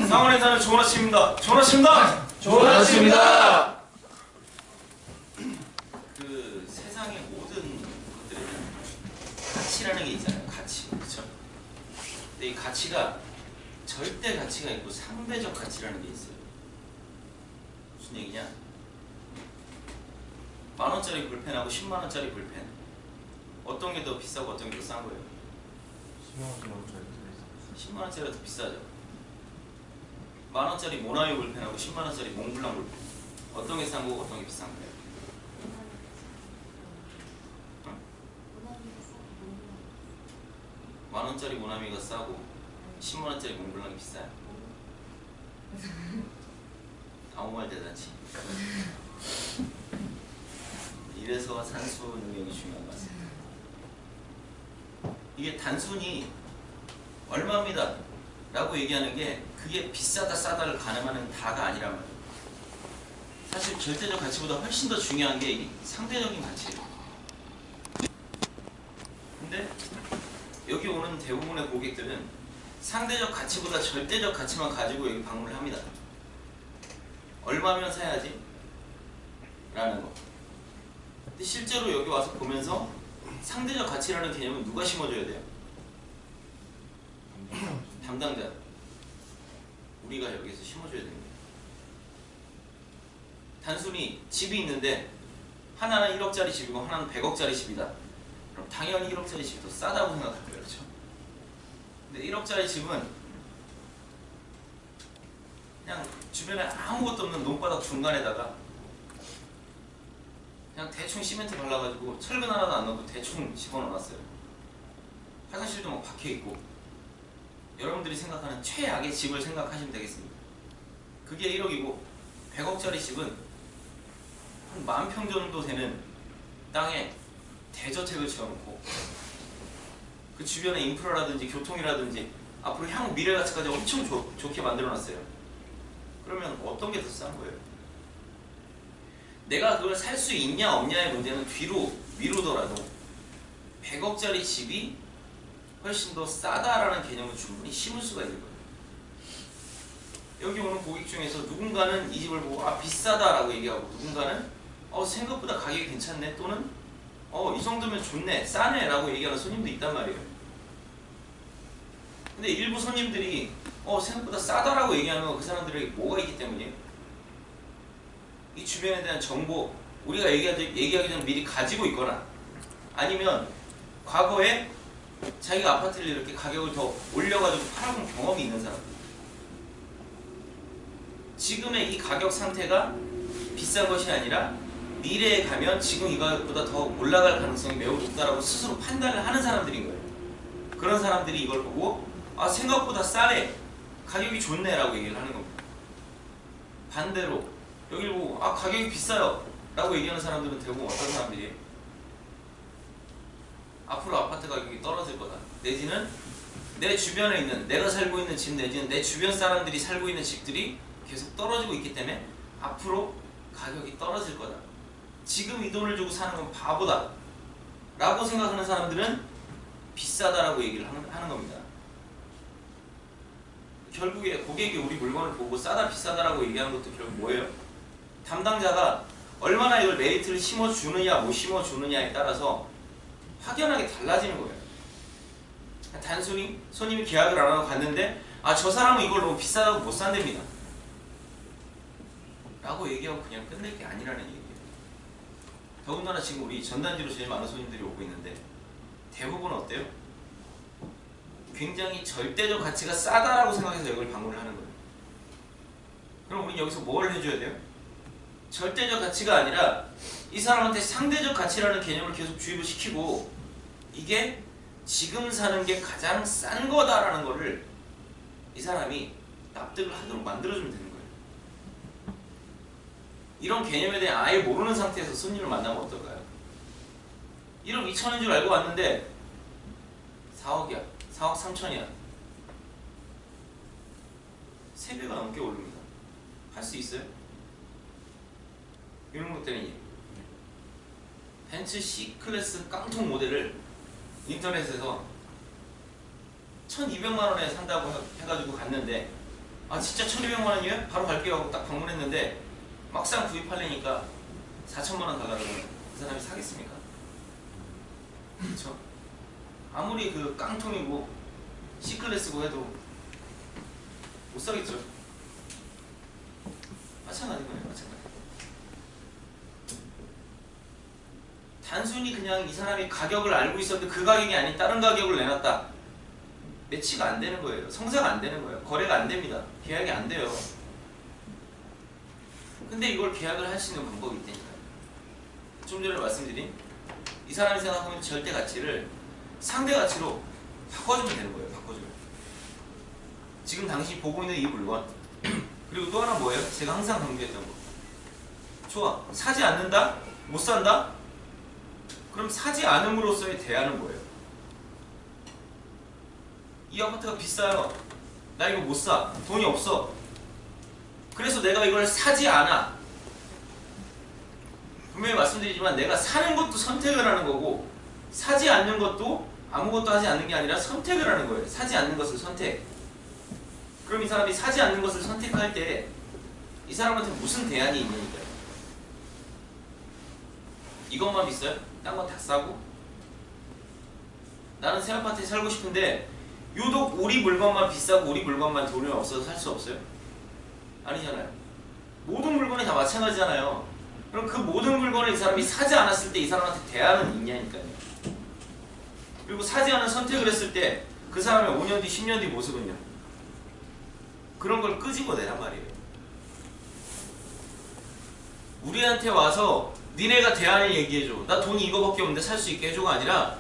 상원에 사는 좋은 아침입니다. 좋은 아침입니다. 좋은 아침입니다. 그 세상의 모든 것들에는 가치라는 게 있잖아요. 가치, 그렇죠? 근데 이 가치가 절대 가치가 있고 상대적 가치라는 게 있어요. 무슨 얘기냐? 10,000원짜리 볼펜하고 100,000원짜리 볼펜, 어떤 게 더 비싸고 어떤 게 더 싼 거예요? 10만원짜리가 더 비싸죠. 10,000원짜리 모나미 볼펜하고 100,000원짜리 몽블랑 볼펜, 어떤 게 싼 거고 어떤 게 비싼 거예요? 응? 10,000원짜리 모나미가 싸고 100,000원짜리 몽블랑이 비싸요? 아무 말 대잔치. 이래서 산수 능력이 중요한 것 같습니다. 이게 단순히 얼마입니다 라고 얘기하는 게 그게 비싸다 싸다를 가늠하는 다가 아니란 말이에요. 사실 절대적 가치보다 훨씬 더 중요한 게 이 상대적인 가치예요. 근데 여기 오는 대부분의 고객들은 상대적 가치보다 절대적 가치만 가지고 여기 방문을 합니다. 얼마면 사야지? 라는 거. 근데 실제로 여기 와서 보면서 상대적 가치라는 개념은 누가 심어줘야 돼요? 담당자. 우리가 여기서 심어줘야 됩니다. 단순히 집이 있는데 하나는 1억짜리 집이고 하나는 100억짜리 집이다. 그럼 당연히 1억짜리 집이 더 싸다고 생각할 거예요. 그렇죠? 근데 1억짜리 집은 그냥 주변에 아무것도 없는 논바닥 중간에다가 그냥 대충 시멘트 발라가지고 철근 하나도 안 넣고 대충 집어넣어놨어요. 화장실도 막 박혀있고. 여러분들이 생각하는 최악의 집을 생각하시면 되겠습니다. 그게 1억이고 100억짜리 집은 한 10,000평 정도 되는 땅에 대저택을 지어놓고 그 주변에 인프라라든지 교통이라든지 앞으로 향후 미래 가치까지 엄청 좋게 만들어놨어요. 그러면 어떤 게 더 싼 거예요? 내가 그걸 살 수 있냐 없냐의 문제는 뒤로 미루더라도 100억짜리 집이 훨씬 더 싸다라는 개념을 충분히 심을 수가 있는 거예요. 여기 오는 고객 중에서 누군가는 이 집을 보고 아 비싸다라고 얘기하고, 누군가는 생각보다 가격이 괜찮네, 또는 이 정도면 좋네, 싸네 라고 얘기하는 손님도 있단 말이에요. 근데 일부 손님들이 생각보다 싸다라고 얘기하는 건 그 사람들에게 뭐가 있기 때문이에요? 이 주변에 대한 정보, 우리가 얘기하기 전에 미리 가지고 있거나, 아니면 과거에 자기가 아파트를 이렇게 가격을 더 올려가지고 팔아본 경험이 있는 사람들. 지금의 이 가격 상태가 비싼 것이 아니라 미래에 가면 지금 이거보다 더 올라갈 가능성이 매우 높다라고 스스로 판단을 하는 사람들인 거예요. 그런 사람들이 이걸 보고 아 생각보다 싸네, 가격이 좋네 라고 얘기를 하는 겁니다. 반대로 여기를 보고 아 가격이 비싸요 라고 얘기하는 사람들은 대부분 어떤 사람들이에요? 앞으로 아파트 가격이 떨어질 거다, 내지는 내 주변에 있는, 내가 살고 있는 집 내지는 내 주변 사람들이 살고 있는 집들이 계속 떨어지고 있기 때문에 앞으로 가격이 떨어질 거다, 지금 이 돈을 주고 사는 건 바보다 라고 생각하는 사람들은 비싸다라고 얘기를 하는 겁니다. 결국에 고객이 우리 물건을 보고 싸다 비싸다라고 얘기하는 것도 결국 뭐예요? 담당자가 얼마나 이걸 메리트를 심어주느냐 못 심어주느냐에 따라서 확연하게 달라지는 거예요. 단순히 손님이 계약을 안 하고 갔는데 아 저 사람은 이걸 너무 비싸다고 못 산답니다 라고 얘기하고 그냥 끝낼 게 아니라는 얘기예요. 더군다나 지금 우리 전단지로 제일 많은 손님들이 오고 있는데 대부분 어때요? 굉장히 절대적 가치가 싸다라고 생각해서 여기를 방문을 하는 거예요. 그럼 우리 여기서 뭘 해줘야 돼요? 절대적 가치가 아니라 이 사람한테 상대적 가치라는 개념을 계속 주입을 시키고 이게 지금 사는 게 가장 싼 거다라는 거를 이 사람이 납득을 하도록 만들어주면 되는 거예요. 이런 개념에 대해 아예 모르는 상태에서 손님을 만나면 어떨까요? 1억 2천인 줄 알고 왔는데 4억이야, 4억 3천이야, 3배가 넘게 오릅니다. 할 수 있어요? 이런 것 때문에 벤츠 C클래스 깡통 모델을 인터넷에서 1200만 원에 산다고 해가지고 갔는데 아 진짜 1200만 원이에요? 바로 갈게요 하고 딱 방문했는데 막상 구입하려니까 4천만 원 달라고 그러면 그 사람이 사겠습니까? 그렇죠? 아무리 그 깡통이고 C클래스고 해도 못 사겠죠. 마찬가지거든요. 마찬가지. 단순히 그냥 이 사람이 가격을 알고 있었는데 그 가격이 아닌 다른 가격을 내놨다. 매치가 안 되는 거예요. 성사가 안 되는 거예요. 거래가 안 됩니다. 계약이 안 돼요. 근데 이걸 계약을 할 수 있는 방법이 있다니까요. 좀 전에 말씀드린 이 사람이 생각하고 있는 절대 가치를 상대 가치로 바꿔주면 되는 거예요. 바꿔주면. 지금 당신이 보고 있는 이 물건 그리고 또 하나 뭐예요? 제가 항상 강조했던 거. 좋아. 사지 않는다? 못 산다? 그럼 사지 않음으로써의 대안은 뭐예요? 이 아파트가 비싸요. 나 이거 못 사. 돈이 없어. 그래서 내가 이걸 사지 않아. 분명히 말씀드리지만 내가 사는 것도 선택을 하는 거고 사지 않는 것도 아무것도 하지 않는 게 아니라 선택을 하는 거예요. 사지 않는 것을 선택. 그럼 이 사람이 사지 않는 것을 선택할 때 이 사람한테 무슨 대안이 있느니까요. 이것만 비싸요? 딴 건 다 싸고? 나는 새 아파트에 살고 싶은데 유독 우리 물건만 비싸고 우리 물건만 돈이 없어서 살 수 없어요? 아니잖아요. 모든 물건이 다 마찬가지잖아요. 그럼 그 모든 물건을 이 사람이 사지 않았을 때 이 사람한테 대안은 있냐니까요. 그리고 사지 않은 선택을 했을 때 그 사람의 5년 뒤, 10년 뒤 모습은요. 그런 걸 끄집어내란 말이에요. 우리한테 와서 니네가 대안을 얘기해줘. 나 돈이 이거밖에 없는데 살 수 있게 해줘가 아니라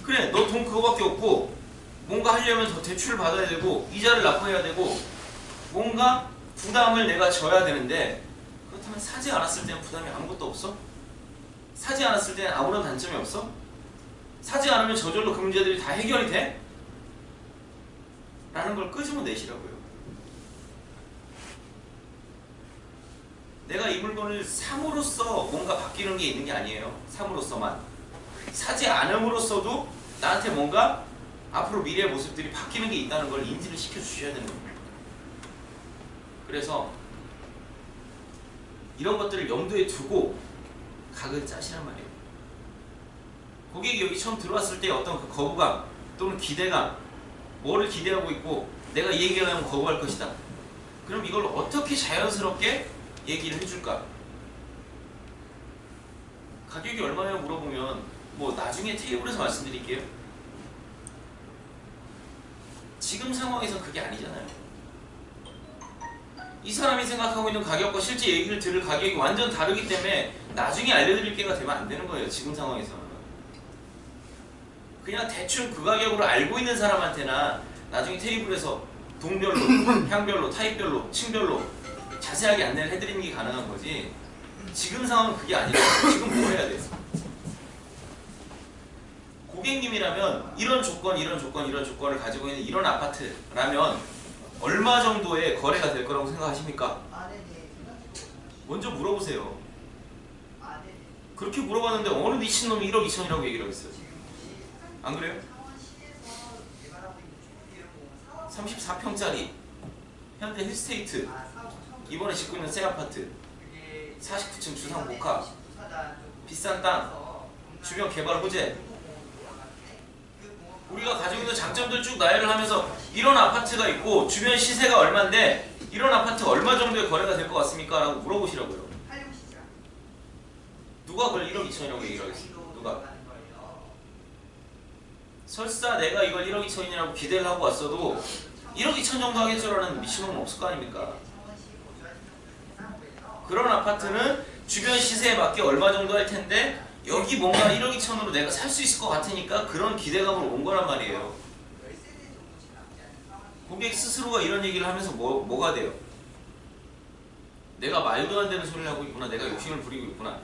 그래 너 돈 그거밖에 없고 뭔가 하려면 더 대출을 받아야 되고 이자를 납부해야 되고 뭔가 부담을 내가 져야 되는데 그렇다면 사지 않았을 때는 부담이 아무것도 없어? 사지 않았을 때는 아무런 단점이 없어? 사지 않으면 저절로 그 문제들이 다 해결이 돼? 라는 걸 끄집어내시라고요. 내가 이 물건을 삼으로써 뭔가 바뀌는 게 있는 게 아니에요. 삼으로써만. 사지 않음으로써도 나한테 뭔가 앞으로 미래의 모습들이 바뀌는 게 있다는 걸 인지를 시켜주셔야 되는 겁니다. 그래서 이런 것들을 염두에 두고 각을 짜시란 말이에요. 고객이 여기 처음 들어왔을 때 어떤 그 거부감 또는 기대감, 뭐를 기대하고 있고 내가 이 얘기를 하면 거부할 것이다. 그럼 이걸 어떻게 자연스럽게 얘기를 해줄까? 가격이 얼마냐고 물어보면 뭐 나중에 테이블에서 말씀드릴게요. 지금 상황에선 그게 아니잖아요. 이 사람이 생각하고 있는 가격과 실제 얘기를 들을 가격이 완전 다르기 때문에 나중에 알려드릴 게가 되면 안 되는 거예요. 지금 상황에서는. 그냥 대충 그 가격으로 알고 있는 사람한테나 나중에 테이블에서 동별로, 향별로, 타입별로, 층별로 자세하게 안내를 해드리는 게 가능한 거지 지금 상황은 그게 아니라 지금 뭐 해야 돼? 고객님이라면 이런 조건, 이런 조건, 이런 조건을 가지고 있는 이런 아파트라면 얼마 정도의 거래가 될 거라고 생각하십니까? 먼저 물어보세요. 그렇게 물어봤는데 어느 미친놈이 1억 2천이라고 얘기를 하겠어요? 안 그래요? 34평짜리 현대 힐스테이트 이번에 짓고 있는 새 아파트 49층 주상 복합 비싼 땅 주변 개발 호재 우리가 가지고 있는 장점들 쭉 나열을 하면서 이런 아파트가 있고 주변 시세가 얼마인데 이런 아파트 얼마 정도의 거래가 될 것 같습니까? 라고 물어보시라고요. 누가 그걸 1억 2천이라고 얘기를 하겠어요? 누가? 설사 내가 이걸 1억 2천이라고 기대를 하고 왔어도 1억 2천 정도 하겠죠라는 미친놈은 없을 거 아닙니까? 그런 아파트는 주변 시세에 맞게 얼마 정도 할 텐데 여기 뭔가 1억 2천으로 내가 살 수 있을 것 같으니까 그런 기대감으로 온 거란 말이에요. 고객 스스로가 이런 얘기를 하면서 뭐가 돼요? 내가 말도 안 되는 소리를 하고 있구나. 내가 욕심을 부리고 있구나.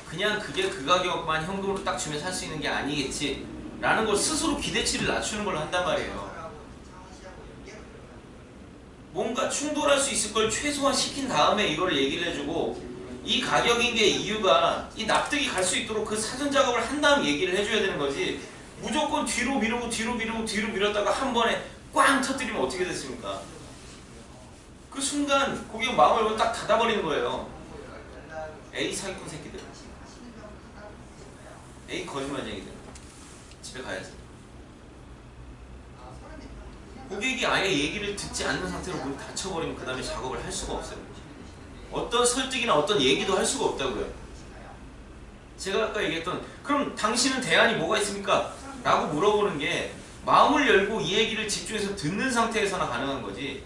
그냥 그게 그 가격만 현금으로 딱 주면 살 수 있는 게 아니겠지 라는 걸 스스로 기대치를 낮추는 걸 한단 말이에요. 뭔가 충돌할 수 있을 걸 최소화 시킨 다음에 이걸 얘기를 해주고 이 가격인 게 이유가 이 납득이 갈 수 있도록 그 사전 작업을 한 다음 얘기를 해줘야 되는 거지 무조건 뒤로 밀었다가 한 번에 꽝 터뜨리면 어떻게 됐습니까? 그 순간 고객 마음을 열고 딱 닫아버리는 거예요. A 사기꾼 새끼들, A 거짓말쟁이들, 집에 가야지. 고객이 아예 얘기를 듣지 않는 상태로 문이 닫혀버리면 그 다음에 작업을 할 수가 없어요. 어떤 설득이나 어떤 얘기도 할 수가 없다고요. 제가 아까 얘기했던 그럼 당신은 대안이 뭐가 있습니까? 라고 물어보는 게 마음을 열고 이 얘기를 집중해서 듣는 상태에서나 가능한 거지,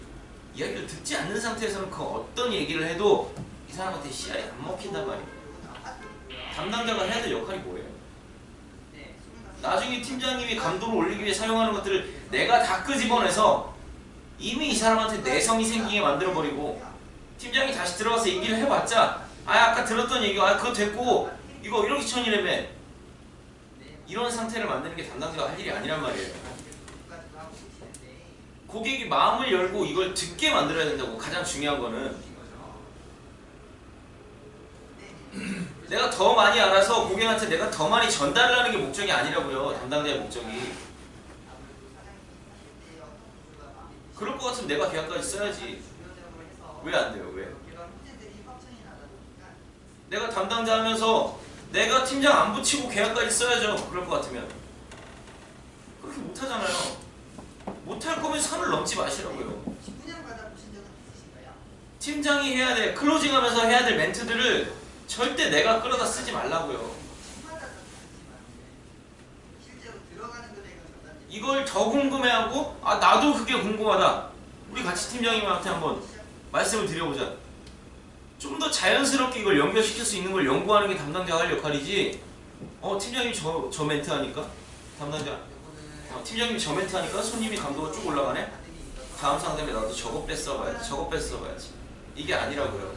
이야기를 듣지 않는 상태에서는 그 어떤 얘기를 해도 이 사람한테 씨알이 안 먹힌단 말이에요. 담당자가 해야 될 역할이 뭐예요? 나중에 팀장님이 감도를 올리기 위해 사용하는 것들을 내가 다 끄집어내서 이미 이 사람한테 내성이 생기게 만들어버리고, 팀장이 다시 들어가서 얘기를 해봤자 아까 들었던 얘기 그거 됐고 이거 1억 2천이라며, 이런 상태를 만드는 게 담당자가 할 일이 아니란 말이에요. 고객이 마음을 열고 이걸 듣게 만들어야 된다고. 가장 중요한 거는 내가 더 많이 알아서 고객한테 내가 더 많이 전달을 하는 게 목적이 아니라고요. 담당자의 목적이. 그럴 것 같으면 내가 계약까지 써야지. 왜 안 돼요? 왜? 내가 담당자 하면서 내가 팀장 안 붙이고 계약까지 써야죠. 그럴 것 같으면. 그렇게 못하잖아요. 못할 거면 선을 넘지 마시라고요. 팀장이 해야 돼, 클로징하면서 해야 될 멘트들을 절대 내가 끌어다 쓰지 말라고요. 이걸 더 궁금해하고 나도 그게 궁금하다. 우리 같이 팀장님한테 한번 말씀을 드려보자. 좀 더 자연스럽게 이걸 연결시킬 수 있는 걸 연구하는 게 담당자가 할 역할이지. 팀장님이 저 멘트 하니까 담당자 팀장님이 저 멘트 하니까 손님이 감도가 쭉 올라가네? 다음 상담에 나도 저거 뺐어봐야지, 저거 뺐어봐야지. 이게 아니라고요.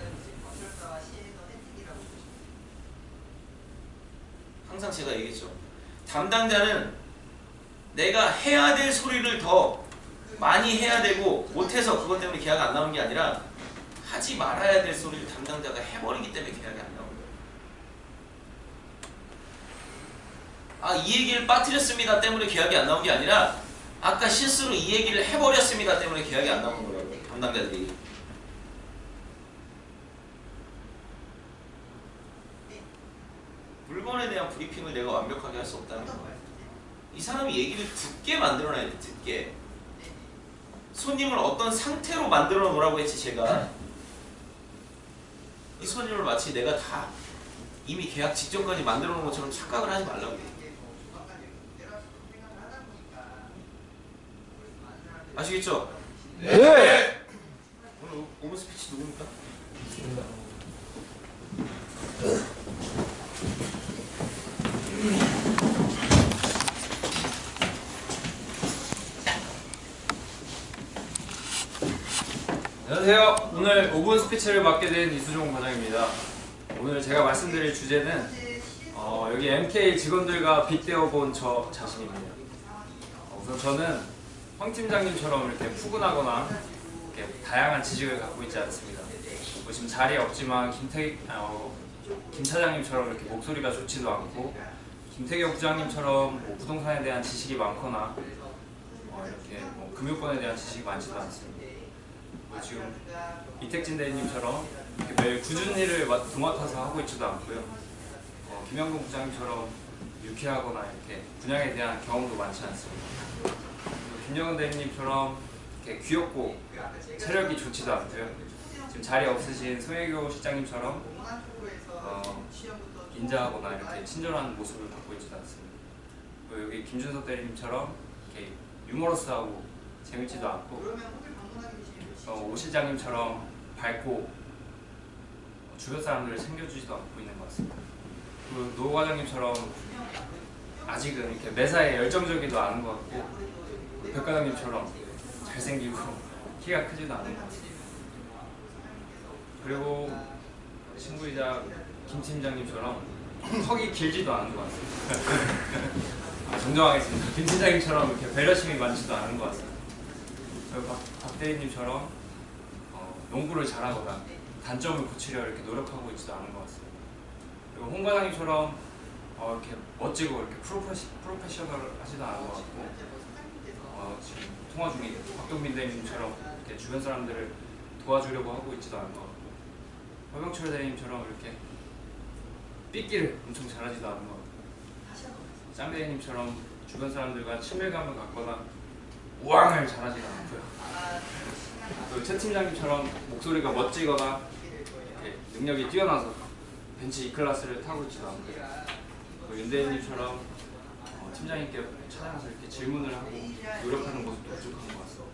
항상 제가 얘기했죠. 담당자는 내가 해야 될 소리를 더 많이 해야 되고, 못해서 그것 때문에 계약이 안 나오는 게 아니라 하지 말아야 될 소리를 담당자가 해버리기 때문에 계약이 안 나오는 거예요. 이 얘기를 빠뜨렸습니다 때문에 계약이 안 나온 게 아니라 아까 실수로 이 얘기를 해버렸습니다 때문에 계약이 안 나오는 거라고요. 담당자들이. 물건에 대한 브리핑을 내가 완벽하게 할 수 없다는 거예요. 이 사람이 얘기를 듣게 만들어놔야 돼. 듣게. 손님을 어떤 상태로 만들어 놓으라고 했지 제가. 이 손님을 마치 내가 다 이미 계약 직전까지 만들어 놓은 것처럼 착각을 하지 말라고. 아시겠죠? 네! 오늘 오브 스피치 누굽니까? 안녕하세요. 오늘 5분 스피치를 맡게 된 이수종 과장입니다. 오늘 제가 말씀드릴 주제는 여기 MK 직원들과 빗대어 본 저 자신입니다. 우선 저는 황 팀장님처럼 이렇게 푸근하거나 이렇게 다양한 지식을 갖고 있지 않습니다. 지금 자리에 없지만 김 차장님처럼 이렇게 목소리가 좋지도 않고, 김태경 부장님처럼 부동산에 대한 지식이 많거나 이렇게 금융권에 대한 지식이 많지도 않습니다. 지금 이택진 대리님처럼 이렇게 매일 굳은 일을 도맡아서 하고 있지도 않고요. 김영동 부장님처럼 유쾌하거나 이렇게 분야에 대한 경험도 많지 않습니다. 김영은 대리님처럼 이렇게 귀엽고 체력이 좋지도 않고요. 지금 자리에 없으신 송혜교 실장님처럼 인자하거나 이렇게 친절한 모습을 갖고 있지도 않습니다. 그리고 여기 김준석 대리님처럼 이렇게 유머러스하고 재밌지도 않고, 오 실장님처럼 밝고 주변 사람들을 챙겨주지도 않고 있는 것 같습니다. 그리고 노 과장님처럼 아직은 이렇게 매사에 열정적이지도 않은 것 같고, 백 과장님처럼 잘생기고 키가 크지도 않은 것 같습니다. 그리고 친구이자 김 팀장님처럼 턱이 길지도 않은 것 같습니다. 정정하겠습니다. 김 팀장님처럼 이렇게 배려심이 많지도 않은 것 같습니다. 그리고 박 대리님처럼 농구를 잘하거나 단점을 고치려 이렇게 노력하고 있지도 않은 것 같습니다. 그리고 홍 과장님처럼 이렇게 멋지고 이렇게 프로페셔널하지도 않은 것 같고 지금 통화 중에 박동빈 대리님처럼 이렇게 주변 사람들을 도와주려고 하고 있지도 않은 것 같고 허병철 대리님처럼 이렇게 삐끼를 엄청 잘하지도 않은 것 같고 짱 대리님처럼 주변 사람들과 친밀감을 갖거나 우왕을 잘하지도 않고요. 또 최 팀장님처럼 목소리가 멋지거나 이렇게 능력이 뛰어나서 벤치 E클래스를 타고 있지도 않고요. 또 윤대리님처럼 팀장님께 찾아가서 이렇게 질문을 하고 노력하는 모습도 부족한 것 같습니다.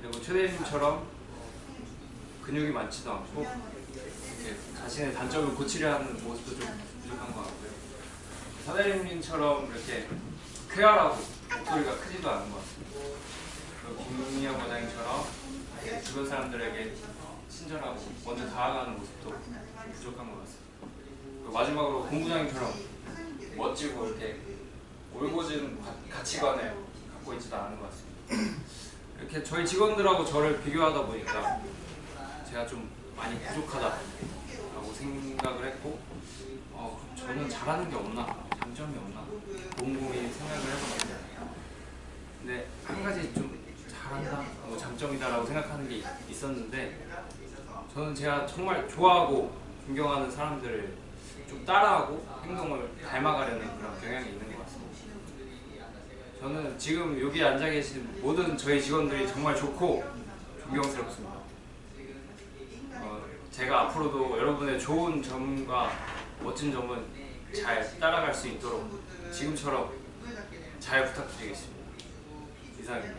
그리고 최 대리님처럼 근육이 많지도 않고 이렇게 자신의 단점을 고치려 하는 모습도 좀 부족한 것 같고요. 사 대리님처럼 이렇게 쾌활하고 목소리가 크지도 않은 것 같습니다. 그리고 김미영 과장님처럼 주변 사람들에게 친절하고 먼저 다가가는 모습도 부족한 것 같습니다. 그리고 마지막으로 본부장님처럼 멋지고 이렇게 올곧은 가치관을 갖고 있지도 않은 것 같습니다. 이렇게 저희 직원들하고 저를 비교하다 보니까 제가 좀 많이 부족하다라고 생각을 했고 저는 잘하는 게 없나? 장점이 없나? 곰곰이 생각을 해봤습니다. 근데 한 가지 좀 잘한다, 장점이다라고 생각하는 게 있었는데 저는 제가 정말 좋아하고 존경하는 사람들을 좀 따라하고 행동을 닮아가려는 그런 경향이 있는 것 같습니다. 저는 지금 여기 앉아 계신 모든 저희 직원들이 정말 좋고 존경스럽습니다. 제가 앞으로도 여러분의 좋은 점과 멋진 점은 잘 따라갈 수 있도록 지금처럼 잘 부탁드리겠습니다. 이상입니다.